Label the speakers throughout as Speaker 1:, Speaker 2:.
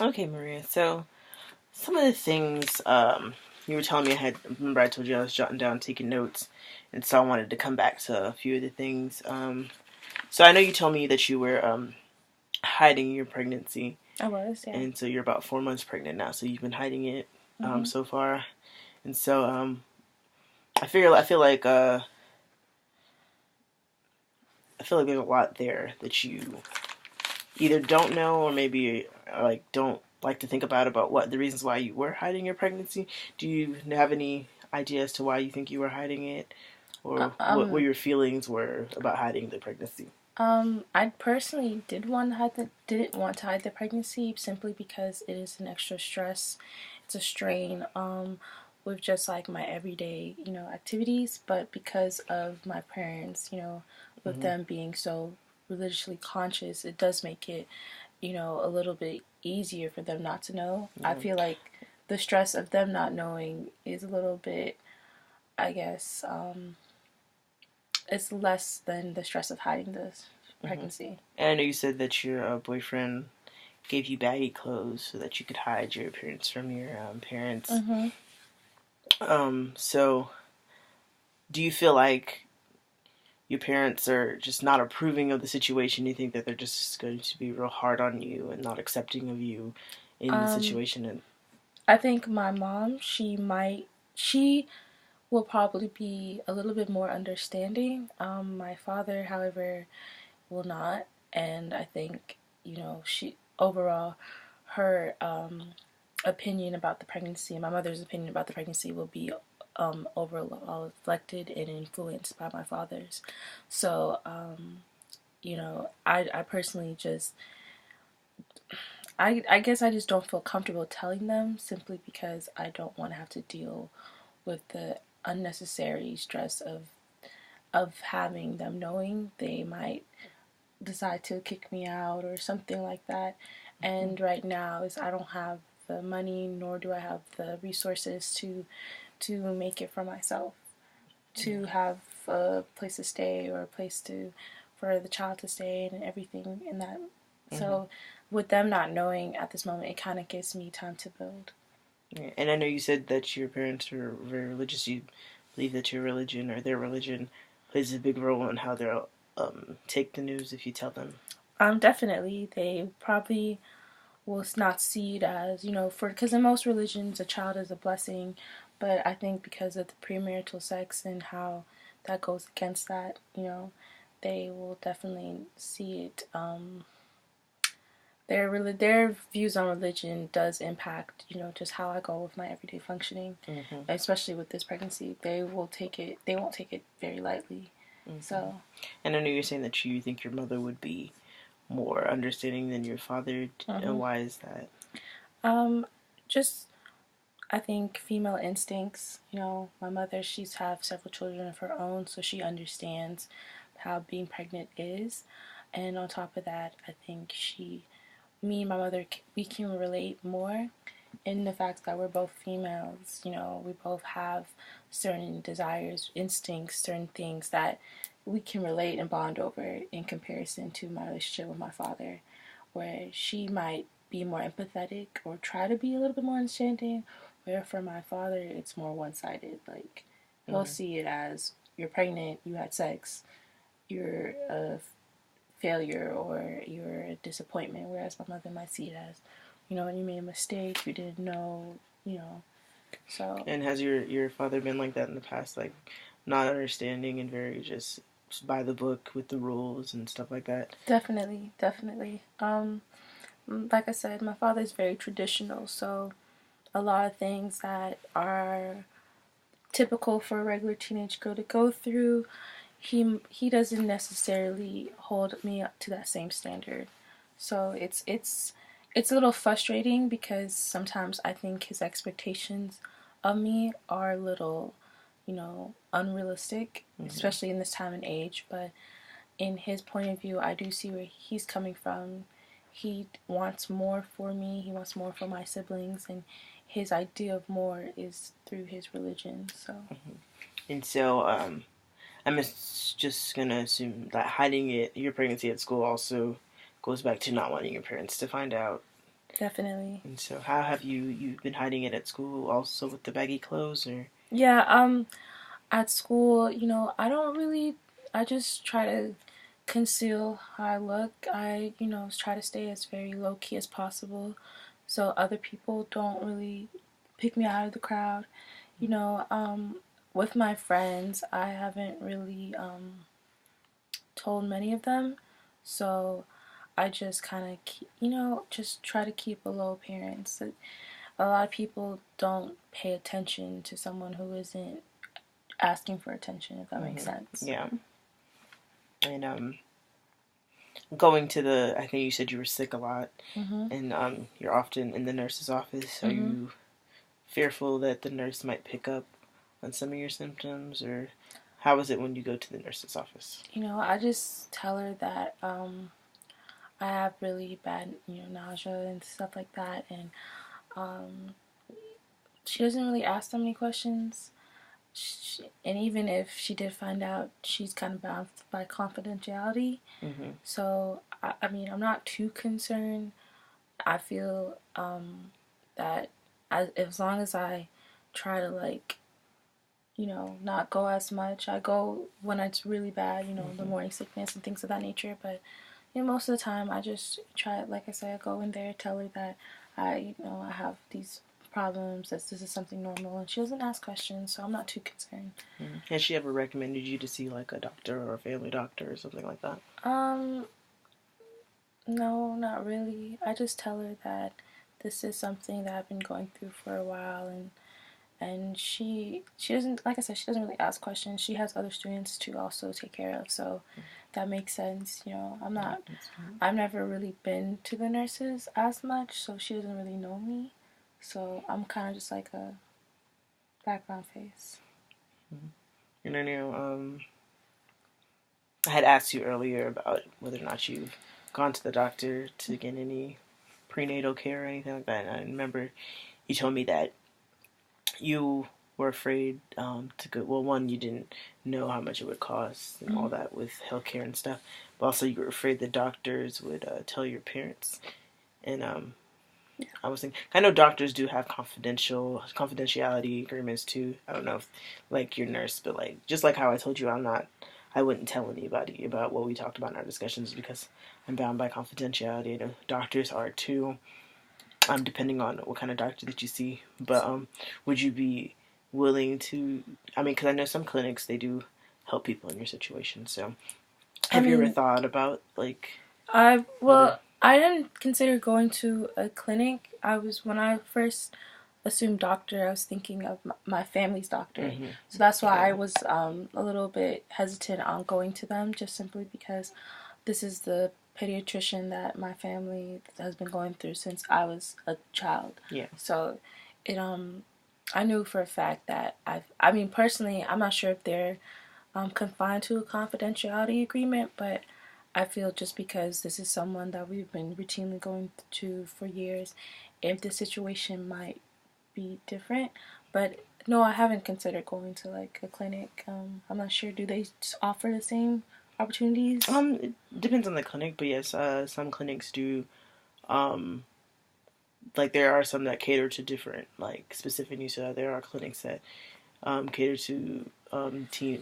Speaker 1: Okay, Maria. So some of the things you were telling me, remember I told you I was jotting down, taking notes, and so I wanted to come back to a few of the things. So I know you told me that you were hiding your pregnancy,
Speaker 2: I was, yeah.
Speaker 1: and so you're about 4 months pregnant now. So you've been hiding it
Speaker 2: Hmm.
Speaker 1: so far, and so I feel like there's a lot there that you either don't know or maybe like don't like to think about what the reasons why you were hiding your pregnancy. Do you have any idea as to why you think you were hiding it,
Speaker 2: Uh,
Speaker 1: or what
Speaker 2: um,
Speaker 1: your feelings were about hiding the pregnancy?
Speaker 2: I personally didn't want to hide the pregnancy simply because it is an extra stress. It's a strain, with just like my everyday, activities. But because of my parents, with
Speaker 1: Hmm.
Speaker 2: them being so religiously conscious, it does make it, a little bit easier for them not to know. I
Speaker 1: Yeah.
Speaker 2: feel like the stress of them not knowing is a little bit, I guess, it's less than the stress of hiding the
Speaker 1: Hmm.
Speaker 2: pregnancy.
Speaker 1: And I know you said that your boyfriend gave you baggy clothes so that you could hide your appearance from your parents.
Speaker 2: Mm-hmm.
Speaker 1: So do you feel like your parents are just not approving of the situation? You think that they're just going to be real hard on you and not accepting of you in the
Speaker 2: Um,
Speaker 1: situation? And
Speaker 2: I think my mom, she will probably be a little bit more understanding. My father, however, will not. And I think, she overall, her opinion about the pregnancy, my mother's opinion about the pregnancy will be overall reflected and influenced by my father's. So, I personally just I guess I just don't feel comfortable telling them simply because I don't want to have to deal with the unnecessary stress of having them knowing they might decide to kick me out or something like that. And right now is I don't have the money nor do I have the resources to make it for myself, to have a place to stay or a place to for the child to stay and everything in that.
Speaker 1: mm-hmm.
Speaker 2: So with them not knowing at this moment, it kind of gives me time to build.
Speaker 1: Yeah. And I know you said that your parents are very religious. You believe that your religion or their religion plays a big role in how they'll take the news if you tell them.
Speaker 2: Definitely, they probably will not see it as, for because in most religions a child is a blessing, but I think because of the premarital sex and how that goes against that, they will definitely see it. Their views on religion does impact, just how I go with my everyday functioning,
Speaker 1: Mm-hmm.
Speaker 2: especially with this pregnancy. They won't take it very lightly.
Speaker 1: Mm-hmm.
Speaker 2: So,
Speaker 1: And I know you're saying that you think your mother would be more understanding than your father.
Speaker 2: mhm.
Speaker 1: Why is that?
Speaker 2: um, just I think female instincts. My mother, she's have several children of her own, so she understands how being pregnant is. And on top of that, I think me and my mother, we can relate more in the fact that we're both females. We both have certain desires, instincts, certain things that we can relate and bond over in comparison to my relationship with my father, where she might be more empathetic or try to be a little bit more understanding, where for my father, it's more one sided. Like, he'll
Speaker 1: Mm-hmm.
Speaker 2: see it as you're pregnant, you had sex, you're a failure or you're a disappointment, whereas my mother might see it as, you made a mistake, you didn't know, you know. So
Speaker 1: And has your father been like that in the past, like not understanding and very just by the book with the rules and stuff like that?
Speaker 2: definitely, definitely. Like I said, my father's very traditional, so a lot of things that are typical for a regular teenage girl to go through, he doesn't necessarily hold me up to that same standard. So it's a little frustrating because sometimes I think his expectations of me are a little, unrealistic,
Speaker 1: Mm-hmm.
Speaker 2: especially in this time and age. But in his point of view, I do see where he's coming from. He wants more for me, he wants more for my siblings, and his idea of more is through his religion. So,
Speaker 1: Mm-hmm. And so, I'm just gonna assume that hiding your pregnancy at school also goes back to not wanting your parents to find out.
Speaker 2: Definitely.
Speaker 1: And so, how have you've been hiding it at school, also with the baggy clothes, or?
Speaker 2: Yeah, at school, I don't really, I just try to conceal how I look. I, try to stay as very low key as possible so other people don't really pick me out of the crowd. You know, um, with my friends, I haven't really told many of them, so I just kind of, just try to keep a low appearance. A lot of people don't pay attention to someone who isn't asking for attention, if that makes sense.
Speaker 1: Yeah. And going to the, I think you said you were sick a lot, and you're often in the nurse's office. Are you fearful that the nurse might pick up on some of your symptoms, or how is it when you go to the nurse's office?
Speaker 2: I just tell her that I have really bad, nausea and stuff like that, and um, she doesn't really ask so many questions. And even if she did find out, she's kind of bound by confidentiality. So, I mean, I'm not too concerned. I feel that as long as I try to, like, not go as much. I go when it's really bad, the morning sickness and things of that nature. But, most of the time I just try, like I said, I go in there, tell her that I have these problems, that this is something normal, and she doesn't ask questions, so I'm not too concerned.
Speaker 1: Has she ever recommended you to see like a doctor or a family doctor or something like that?
Speaker 2: No, not really. I just tell her that this is something that I've been going through for a while, and she doesn't, like I said, she doesn't really ask questions. She has other students to also take care of, so that makes sense. I've never really been to the nurses as much, so she doesn't really know me. So I'm kind of just like a background face.
Speaker 1: And I know I had asked you earlier about whether or not you've gone to the doctor to get any prenatal care or anything like that. And I remember you told me that you were afraid to go. Well, one, you didn't know how much it would cost and all that with healthcare and stuff, but also you were afraid the doctors would tell your parents. And I was thinking, I know doctors do have confidentiality agreements too. I don't know if like your nurse, but like just like how I told you, I wouldn't tell anybody about what we talked about in our discussions because I'm bound by confidentiality. I know doctors are too. Depending on what kind of doctor that you see, but would you be willing to? I mean, because I know some clinics they do help people in your situation. So, have you ever thought about like?
Speaker 2: I didn't consider going to a clinic. When I first assumed doctor, I was thinking of my family's doctor. So that's why I was a little bit hesitant on going to them, just simply because this is the pediatrician that my family has been going through since I was a child.
Speaker 1: Yeah.
Speaker 2: So I knew for a fact that I mean, personally, I'm not sure if they're confined to a confidentiality agreement, but I feel just because this is someone that we've been routinely going to for years, if the situation might be different. But no, I haven't considered going to like a clinic. I'm not sure. Do they offer the same opportunities?
Speaker 1: It depends on the clinic, but yes, some clinics do. Like there are some that cater to different like specific needs. There are clinics that cater to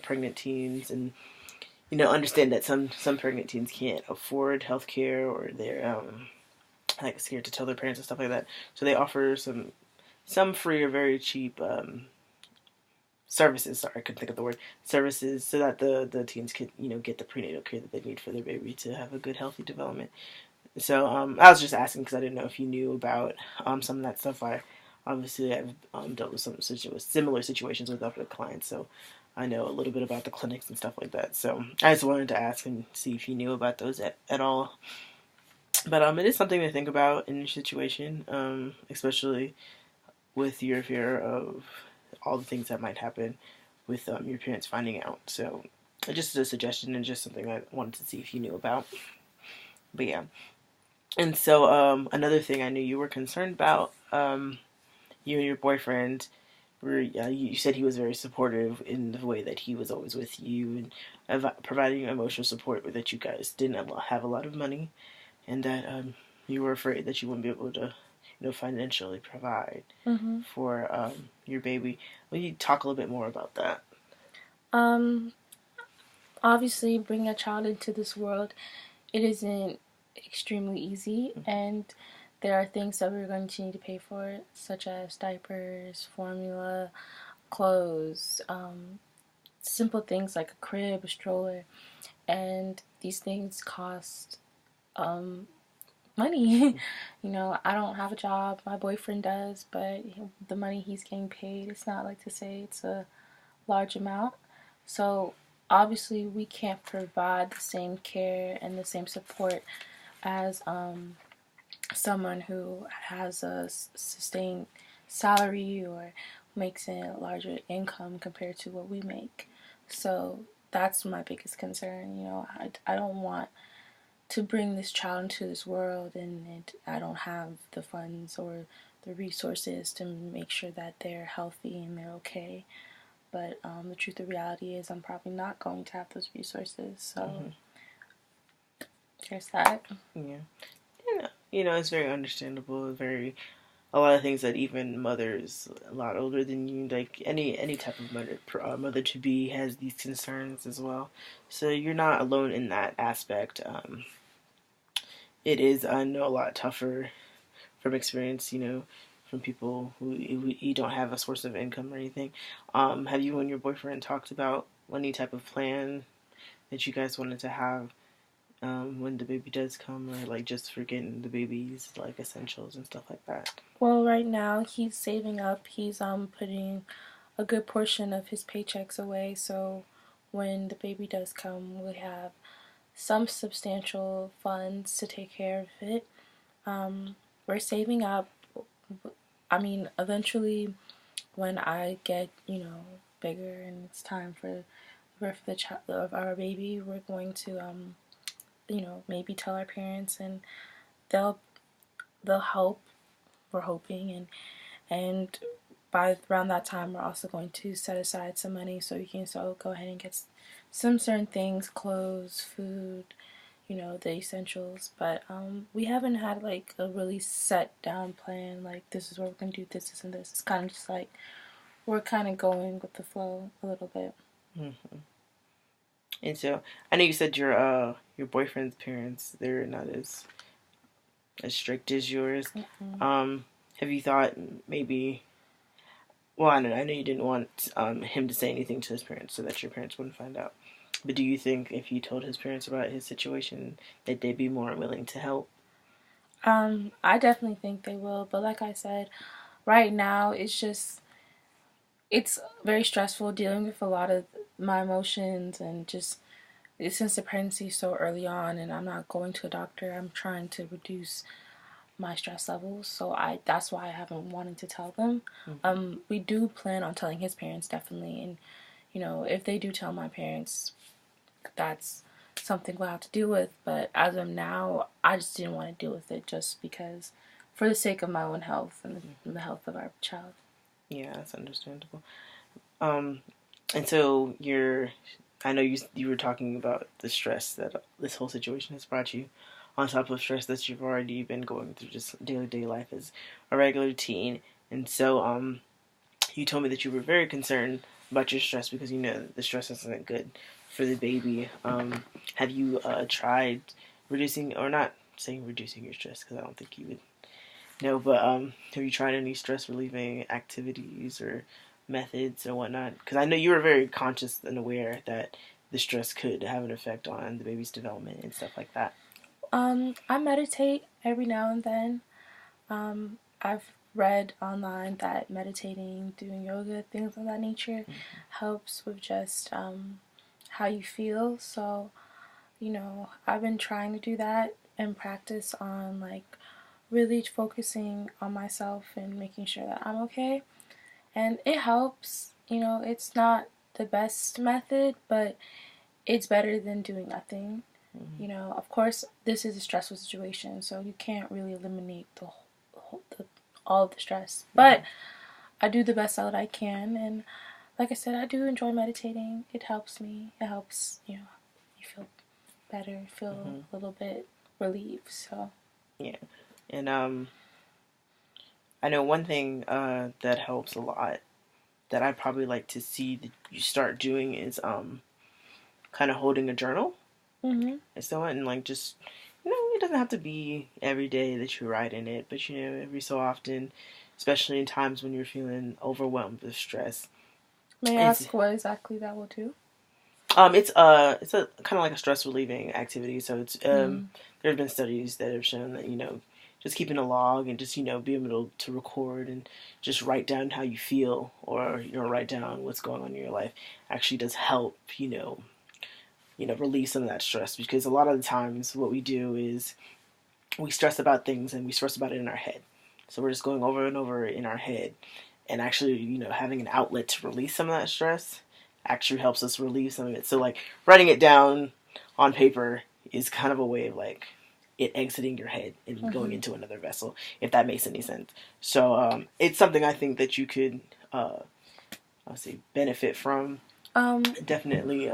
Speaker 1: pregnant teens, and understand that some pregnant teens can't afford health care or they're like scared to tell their parents and stuff like that. So they offer some free or very cheap services. Sorry, I couldn't think of the word. Services so that the teens could get the prenatal care that they need for their baby to have a good healthy development. So I was just asking because I didn't know if you knew about some of that stuff. Obviously I've dealt with similar situations with other clients, so I know a little bit about the clinics and stuff like that. So I just wanted to ask and see if you knew about those at all. But it is something to think about in your situation, especially with your fear of all the things that might happen with your parents finding out. So just a suggestion and just something I wanted to see if you knew about. But yeah. And so another thing I knew you were concerned about, you and your boyfriend you said he was very supportive in the way that he was always with you and providing emotional support, but that you guys didn't have a lot of money, and that you were afraid that you wouldn't be able to, financially provide
Speaker 2: Mm-hmm.
Speaker 1: for your baby. Will you talk a little bit more about that?
Speaker 2: Um, Obviously, bringing a child into this world, it isn't extremely easy, and there are things that we're going to need to pay for, such as diapers, formula, clothes, simple things like a crib, a stroller, and these things cost um, money. I don't have a job. My boyfriend does, but the money he's getting paid, it's not like to say it's a large amount. So obviously, we can't provide the same care and the same support as someone who has a sustained salary or makes a larger income compared to what we make. So that's my biggest concern. I don't want to bring this child into this world and I don't have the funds or the resources to make sure that they're healthy and they're okay. But the truth of reality is, I'm probably not going to have those resources. So there's that.
Speaker 1: Yeah. It's very understandable. Very a lot of things that even mothers a lot older than you, like any type of mother to be, has these concerns as well. So you're not alone in that aspect. It is, I know, a lot tougher from experience. From people who you don't have a source of income or anything. Have you and your boyfriend talked about any type of plan that you guys wanted to have when the baby does come, or like just for getting the baby's like essentials and stuff like that?
Speaker 2: Well, right now he's saving up. He's putting a good portion of his paychecks away. So when the baby does come, we have some substantial funds to take care of it. We're saving up. I mean, eventually, when I get bigger and it's time for the birth of the child of our baby, we're going to maybe tell our parents and they'll help. We're hoping, and by around that time, we're also going to set aside some money so you can go ahead and get some certain things, clothes, food, the essentials. But we haven't had like a really set down plan. Like, this is what we're gonna do. This and this. It's kind of just like we're kind of going with the flow a little bit.
Speaker 1: Mm-hmm. And so I know you said your boyfriend's parents, they're not as strict as yours.
Speaker 2: Mm-hmm.
Speaker 1: Have you thought maybe? Well, I don't know. I know you didn't want him to say anything to his parents so that your parents wouldn't find out. But do you think if you told his parents about his situation, that they'd be more willing to help?
Speaker 2: I definitely think they will, but like I said, right now it's very stressful dealing with a lot of my emotions and just since the pregnancy is so early on and I'm not going to a doctor, I'm trying to reduce my stress levels. So that's why I haven't wanted to tell them.
Speaker 1: Mm-hmm.
Speaker 2: We do plan on telling his parents definitely, and if they do tell my parents, that's something we'll have to deal with. But as of now, I just didn't want to deal with it just because, for the sake of my own health and the health of our child.
Speaker 1: Yeah, that's understandable. Um, and so I know you were talking about the stress that this whole situation has brought you, on top of stress that you've already been going through just daily day life as a regular teen. And so, you told me that you were very concerned about your stress because you know the stress isn't good for the baby. Have you tried reducing, or not saying reducing your stress because I don't think you would know, but have you tried any stress relieving activities or methods or whatnot? Because I know you were very conscious and aware that the stress could have an effect on the baby's development and stuff like that.
Speaker 2: I meditate every now and then. I've read online that meditating, doing yoga, things of that nature helps with just how you feel. So, I've been trying to do that and practice on like really focusing on myself and making sure that I'm okay. And it helps. It's not the best method, but it's better than doing nothing.
Speaker 1: Mm-hmm.
Speaker 2: Of course, this is a stressful situation, so you can't really eliminate all of the stress. But I do the best that I can, and like I said, I do enjoy meditating. It helps me. It helps, you feel better, feel
Speaker 1: Mm-hmm.
Speaker 2: a little bit relieved. So
Speaker 1: Yeah. And I know one thing that helps a lot that I'd probably like to see that you start doing is kind of holding a journal.
Speaker 2: Mm-hmm.
Speaker 1: And so, and like just, it doesn't have to be every day that you write in it, but every so often, especially in times when you're feeling overwhelmed with stress.
Speaker 2: May I
Speaker 1: It's
Speaker 2: ask what exactly that will do?
Speaker 1: it's a kind of like a stress relieving activity. So it's
Speaker 2: Mm.
Speaker 1: there have been studies that have shown that just keeping a log and just being able to record and just write down how you feel, or write down what's going on in your life, actually does help relieve some of that stress, because a lot of the times what we do is we stress about things and we stress about it in our head. So we're just going over and over in our head, and actually, having an outlet to release some of that stress actually helps us relieve some of it. So like writing it down on paper is kind of a way of like it exiting your head and going into another vessel, if that makes any sense. So it's something I think that you could, I'll say, benefit from.
Speaker 2: Um,
Speaker 1: Definitely,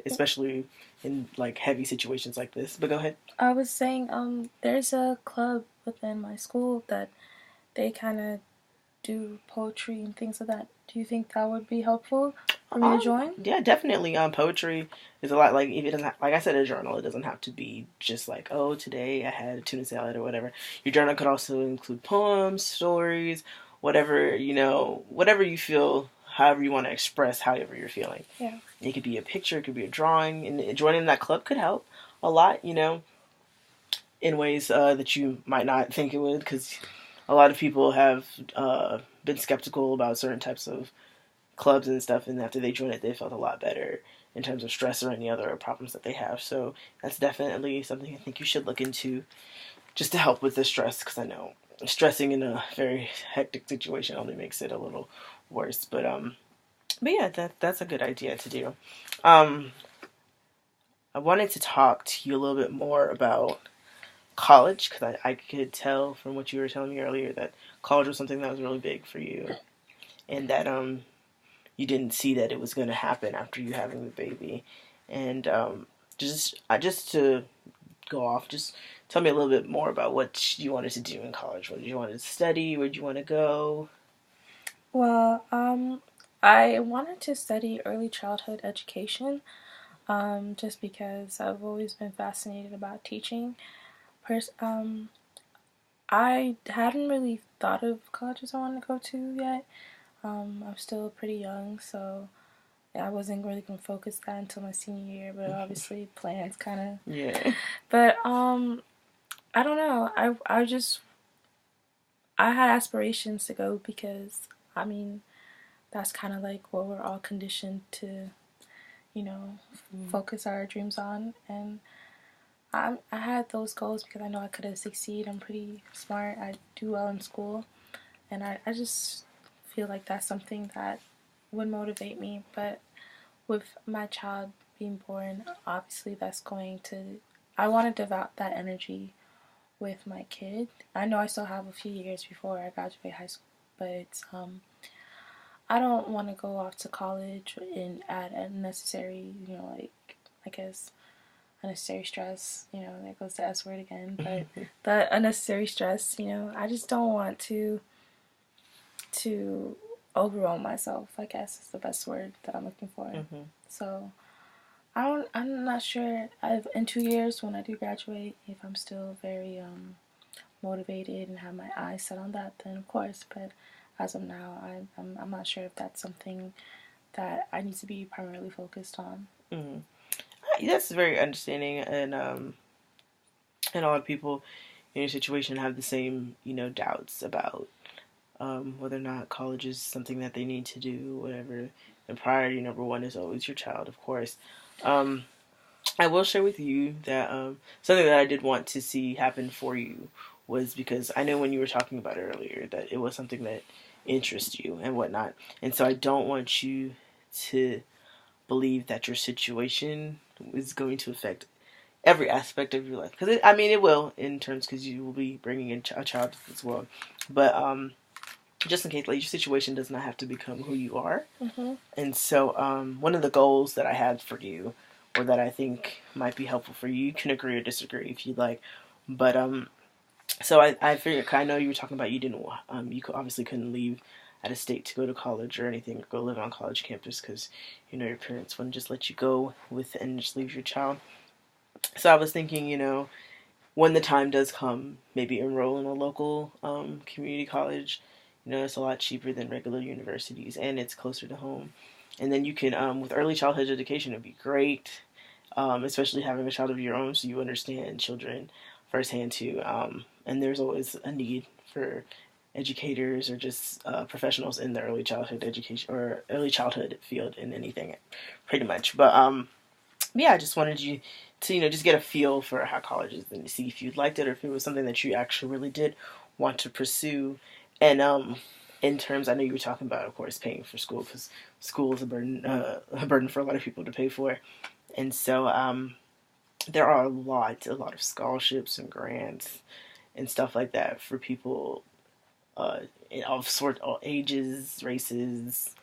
Speaker 1: especially in like heavy situations like this. But go ahead.
Speaker 2: I was saying, there's a club within my school that they kind of do poetry and things like that. Do you think that would be helpful for me to join?
Speaker 1: Yeah, definitely. Poetry is a lot, like, if it doesn't like I said, a journal. It doesn't have to be just like, oh, today I had a tuna salad or whatever. Your journal could also include poems, stories, whatever whatever you feel, however you want to express, however you're feeling.
Speaker 2: Yeah.
Speaker 1: It could be a picture, it could be a drawing, and joining that club could help a lot. In ways that you might not think it would, because a lot of people have been skeptical about certain types of clubs and stuff, and after they joined it, they felt a lot better in terms of stress or any other problems that they have. So that's definitely something I think you should look into, just to help with the stress, because I know stressing in a very hectic situation only makes it a little worse. But yeah, that's a good idea to do. Um, I wanted to talk to you a little bit more about college, because I could tell from what you were telling me earlier that college was something that was really big for you, and that you didn't see that it was going to happen after you having the baby. And just to go off, just tell me a little bit more about what you wanted to do in college. What did you want to study? Where did you want to go?
Speaker 2: Well, I wanted to study early childhood education, just because I've always been fascinated about teaching. I hadn't really thought of colleges I wanted to go to yet. I'm still pretty young, so I wasn't really gonna focus that until my senior year. But obviously, plans kind of.
Speaker 1: Yeah.
Speaker 2: But I don't know. I had aspirations to go because I mean that's kind of like what we're all conditioned to, focus our dreams on. And I had those goals because I know I could have succeeded. I'm pretty smart. I do well in school, and I just feel like that's something that would motivate me. But with my child being born, obviously that's going to. I want to devote that energy with my kid. I know I still have a few years before I graduate high school, but I don't want to go off to college and add unnecessary, like, I guess, unnecessary stress. There goes the S word again. But the unnecessary stress, I just don't want to overwhelm myself, I guess is the best word that I'm looking for.
Speaker 1: Mm-hmm.
Speaker 2: So I'm not sure. In 2 years when I do graduate, if I'm still very motivated and have my eyes set on that, then of course. But as of now, I'm not sure if that's something that I need to be primarily focused on.
Speaker 1: Mm-hmm. That's very understanding, and a lot of people in your situation have the same doubts about whether or not college is something that they need to do, whatever. And priority number one is always your child, of course. I will share with you that something that I did want to see happen for you was, because I know when you were talking about it earlier that it was something that interests you and whatnot. And so I don't want you to believe that your situation is going to affect every aspect of your life. Because, it will in terms, because you will be bringing in a child as well. But just in case, like, your situation does not have to become who you are.
Speaker 2: Mm-hmm.
Speaker 1: And so one of the goals that I had for you, or that I think might be helpful for you, you can agree or disagree if you'd like, but So I figured, I know you were talking about you didn't, obviously couldn't leave out of state to go to college or anything, or go live on college campus because, your parents wouldn't just let you go with and just leave your child. So I was thinking, when the time does come, maybe enroll in a local community college. It's a lot cheaper than regular universities, and it's closer to home. And then you can, with early childhood education, it'd be great, especially having a child of your own, so you understand children firsthand too. And there's always a need for educators or just professionals in the early childhood education or early childhood field in anything, pretty much. But yeah, I just wanted you to, just get a feel for how college is and see if you liked it or if it was something that you actually really did want to pursue. And in terms, I know you were talking about, of course, paying for school because school is a burden for a lot of people to pay for. And so there are a lot of scholarships and grants and stuff like that for people of all ages, races,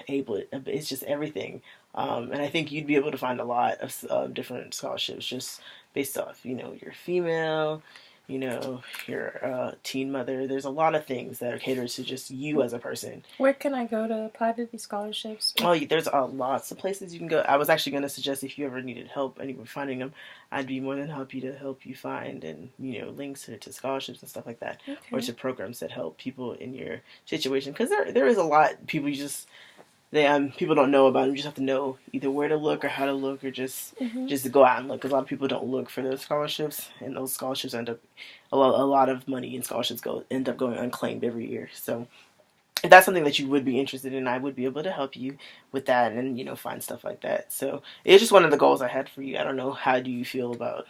Speaker 1: able. It's just everything. And I think you'd be able to find a lot of different scholarships just based off, you're female, you're a teen mother. There's a lot of things that are catered to just you as a person.
Speaker 2: Where can I go to apply to these scholarships?
Speaker 1: Oh, there's lots of places you can go. I was actually going to suggest if you ever needed help and you were finding them, I'd be more than happy to help you find and links to scholarships and stuff like that, or to programs that help people in your situation. Because there is a lot people people don't know about them. You just have to know either where to look or how to look, or just to go out and look. Because a lot of people don't look for those scholarships, and those scholarships end up a lot of money and scholarships end up going unclaimed every year. So if that's something that you would be interested in, I would be able to help you with that and find stuff like that. So it's just one of the goals I had for you. I don't know, how do you feel about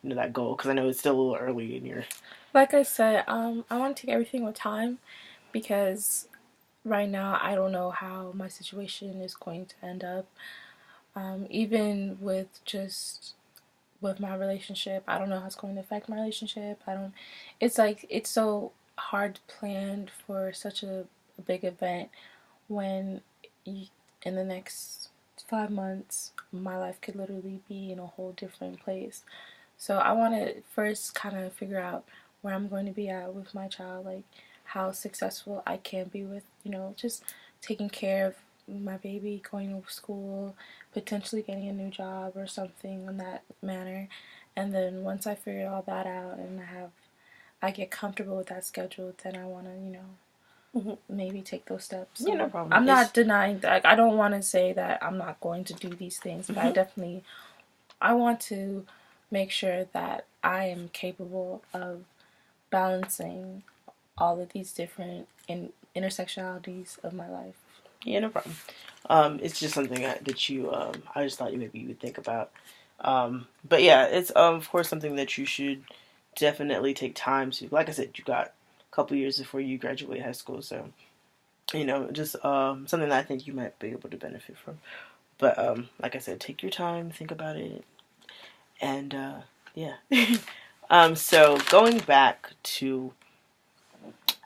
Speaker 1: that goal? Because I know it's still a little early in your.
Speaker 2: Like I said, I want to take everything with time because right now I don't know how my situation is going to end up. Even with my relationship, I don't know how it's going to affect my relationship. I don't. It's like it's so hard to plan for such a big event when you, in the next 5 months my life could literally be in a whole different place. So I want to first kind of figure out where I'm going to be at with my child, like how successful I can be with, just taking care of my baby, going to school, potentially getting a new job or something in that manner. And then once I figure all that out and I get comfortable with that schedule, then I want to, maybe take those steps. So
Speaker 1: Yeah, no problem.
Speaker 2: I'm not denying that. Like, I don't want to say that I'm not going to do these things, but I want to make sure that I am capable of balancing all of these different intersectionalities of my life.
Speaker 1: Yeah, no problem. It's just something that you, I just thought maybe you would think about. But yeah, it's of course something that you should definitely take time to. Like I said, you got a couple years before you graduate high school, so just something that I think you might be able to benefit from. But like I said, take your time, think about it, and yeah. So going back to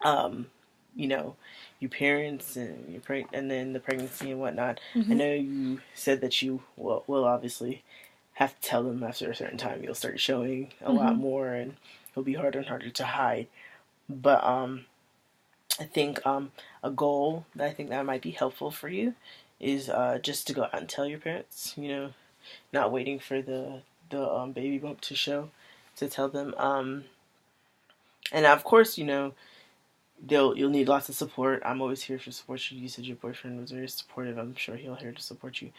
Speaker 1: um, you know, your parents and and then the pregnancy and whatnot. I know you said that you will obviously have to tell them after a certain time. You'll start showing a lot more, and it'll be harder and harder to hide. But I think a goal that I think that might be helpful for you is just to go out and tell your parents. Not waiting for the baby bump to show to tell them. And of course, you'll need lots of support. I'm always here to support you. You said your boyfriend was very supportive. I'm sure he'll here to support you.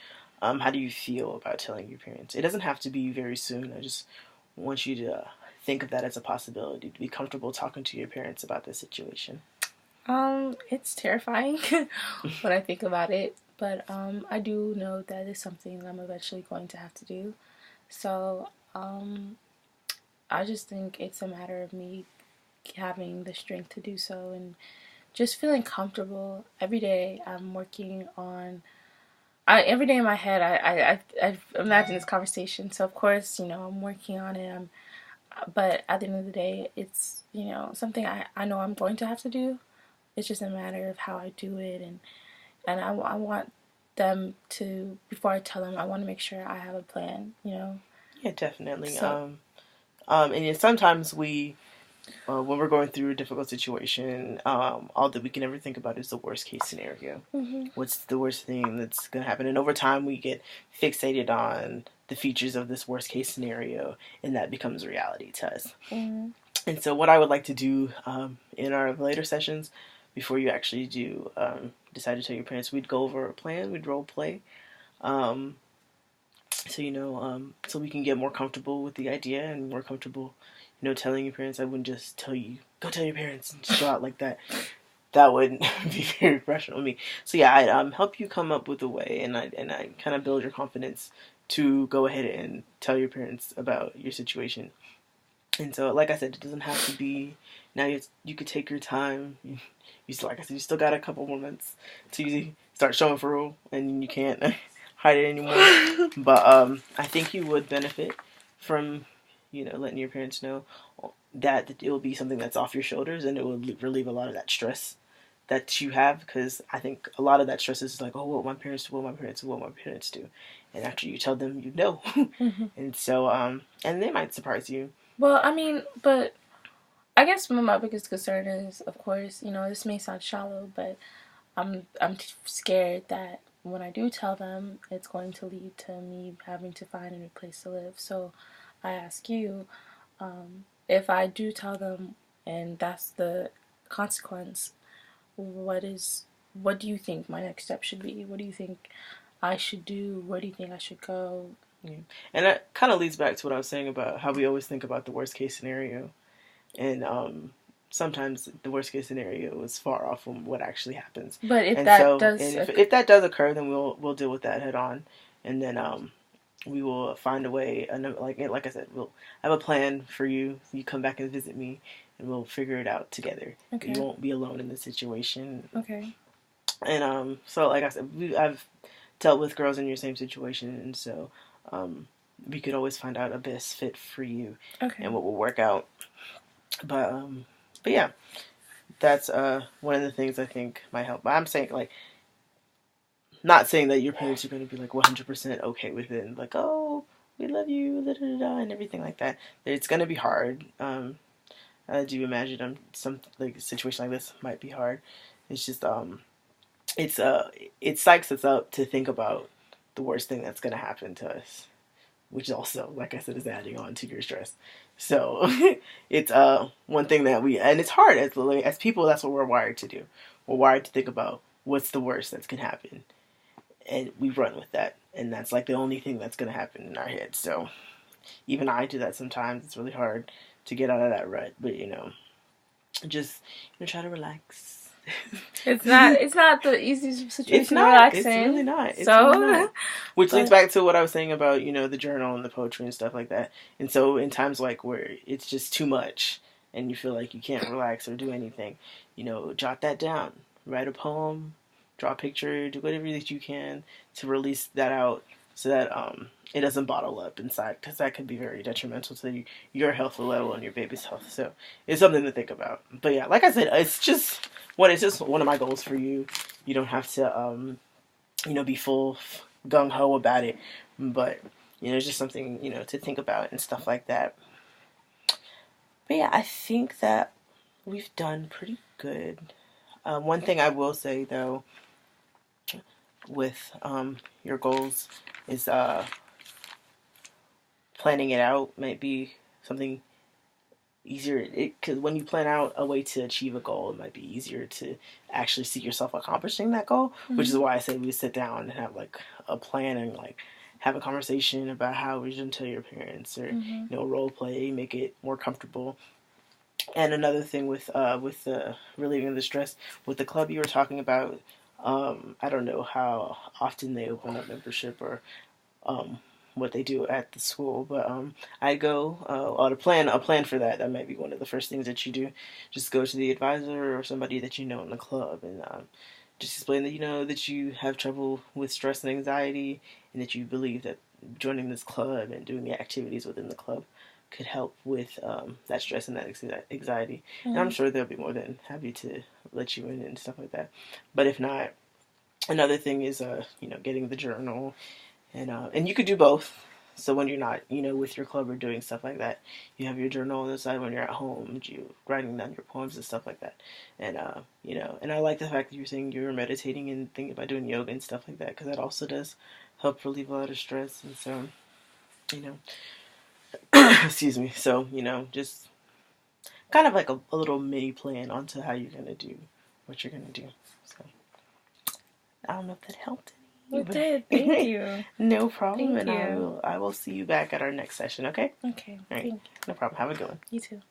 Speaker 1: How do you feel about telling your parents? It doesn't have to be very soon. I just want you to think of that as a possibility, to be comfortable talking to your parents about this situation.
Speaker 2: It's terrifying when I think about it, but I do know that it's something I'm eventually going to have to do. So I just think it's a matter of me having the strength to do so and just feeling comfortable. Every day I'm working on. Every day in my head, I imagine this conversation. So of course, I'm working on it. But at the end of the day, it's something I know I'm going to have to do. It's just a matter of how I do it, and I want them to, before I tell them, I want to make sure I have a plan.
Speaker 1: Yeah, definitely.
Speaker 2: So,
Speaker 1: And then sometimes when we're going through a difficult situation, all that we can ever think about is the worst case scenario.
Speaker 2: Mm-hmm.
Speaker 1: What's the worst thing that's going to happen? And over time, we get fixated on the features of this worst case scenario, and that becomes reality to us.
Speaker 2: Mm-hmm.
Speaker 1: And so, what I would like to do in our later sessions, before you actually decide to tell your parents, we'd go over a plan, we'd role play. So we can get more comfortable with the idea and more comfortable, telling your parents. I wouldn't just tell you, go tell your parents and just go out like that. That wouldn't be very professional of me. So yeah, I'd help you come up with a way, and I kind of build your confidence to go ahead and tell your parents about your situation. And so, like I said, it doesn't have to be now. You could take your time. Like I said, you still got a couple more months to start showing for real, and you can't hide it anymore. But I think you would benefit from letting your parents know that it will be something that's off your shoulders, and it will relieve a lot of that stress that you have, because I think a lot of that stress is like, oh, what my parents do, what my parents do, what my parents do, and after you tell them,
Speaker 2: Mm-hmm.
Speaker 1: and so and they might surprise you.
Speaker 2: Well, I mean, but I guess my biggest concern is, of course, this may sound shallow, but I'm scared that when I do tell them, it's going to lead to me having to find a new place to live. So I ask you, if I do tell them and that's the consequence, what do you think my next step should be? What do you think I should do? Where do you think I should go?
Speaker 1: Yeah. And that kind of leads back to what I was saying about how we always think about the worst case scenario. And sometimes the worst case scenario is far off from what actually happens.
Speaker 2: But if
Speaker 1: if that does occur, then we'll deal with that head on, and then we will find a way. Like I said, we'll have a plan for you. You come back and visit me, and we'll figure it out together.
Speaker 2: Okay.
Speaker 1: You won't be alone in the situation.
Speaker 2: Okay.
Speaker 1: And so like I said, I've dealt with girls in your same situation, and so we could always find out a best fit for you,
Speaker 2: okay,
Speaker 1: and what will work out. But yeah, that's one of the things I think might help. But I'm saying, like, not saying that your parents are going to be like 100% okay with it, and like, oh, we love you, da da da, and everything like that. It's going to be hard. I do imagine some like a situation like this might be hard. It's just it psychs us up to think about the worst thing that's going to happen to us, which also, like I said, is adding on to your stress. So it's one thing that and it's hard as people. That's what we're wired to do. We're wired to think about what's the worst that can happen, and we run with that, and that's like the only thing that's going to happen in our head. So even I do that sometimes. It's really hard to get out of that rut, but just try to relax.
Speaker 2: It's not the easiest situation to relax in.
Speaker 1: It's really not. It's
Speaker 2: so,
Speaker 1: really not. Which leads back to what I was saying about, the journal and the poetry and stuff like that. And so in times like where it's just too much and you feel like you can't relax or do anything, jot that down. Write a poem, draw a picture, do whatever that you can to release that out so that it doesn't bottle up inside, because that could be very detrimental to your health, let alone your baby's health. So it's something to think about. But yeah, like I said, it's just one of my goals for you. You don't have to be full gung ho about it, but it's just something to think about and stuff like that. But yeah, I think that we've done pretty good. One thing I will say though, with your goals is planning it out might be something easier, because when you plan out a way to achieve a goal, it might be easier to actually see yourself accomplishing that goal. Mm-hmm. Which is why I say we sit down and have like a plan and like have a conversation about how we should tell your parents, or role play, make it more comfortable. And another thing with relieving the stress with the club you were talking about, I don't know how often they open up membership or what they do at the school, but I go on a plan for that. That might be one of the first things that you do. Just go to the advisor or somebody that you know in the club, and just explain that that you have trouble with stress and anxiety, and that you believe that joining this club and doing the activities within the club could help with that stress and that anxiety. Mm-hmm. And I'm sure they'll be more than happy to let you in and stuff like that. But if not, another thing is getting the journal. And you could do both. So when you're not, with your club or doing stuff like that, you have your journal on the side. When you're at home, you writing down your poems and stuff like that. And and I like the fact that you're saying you're meditating and thinking about doing yoga and stuff like that, because that also does help relieve a lot of stress. And so, excuse me. So just kind of like a little mini plan onto how you're gonna do what you're gonna do. So I don't know if that helped.
Speaker 2: It did. Thank you.
Speaker 1: No problem.
Speaker 2: Thank
Speaker 1: and
Speaker 2: you.
Speaker 1: I will see you back at our next session. Okay.
Speaker 2: Okay.
Speaker 1: All right.
Speaker 2: Thank you.
Speaker 1: No problem. Have a good one.
Speaker 2: You too.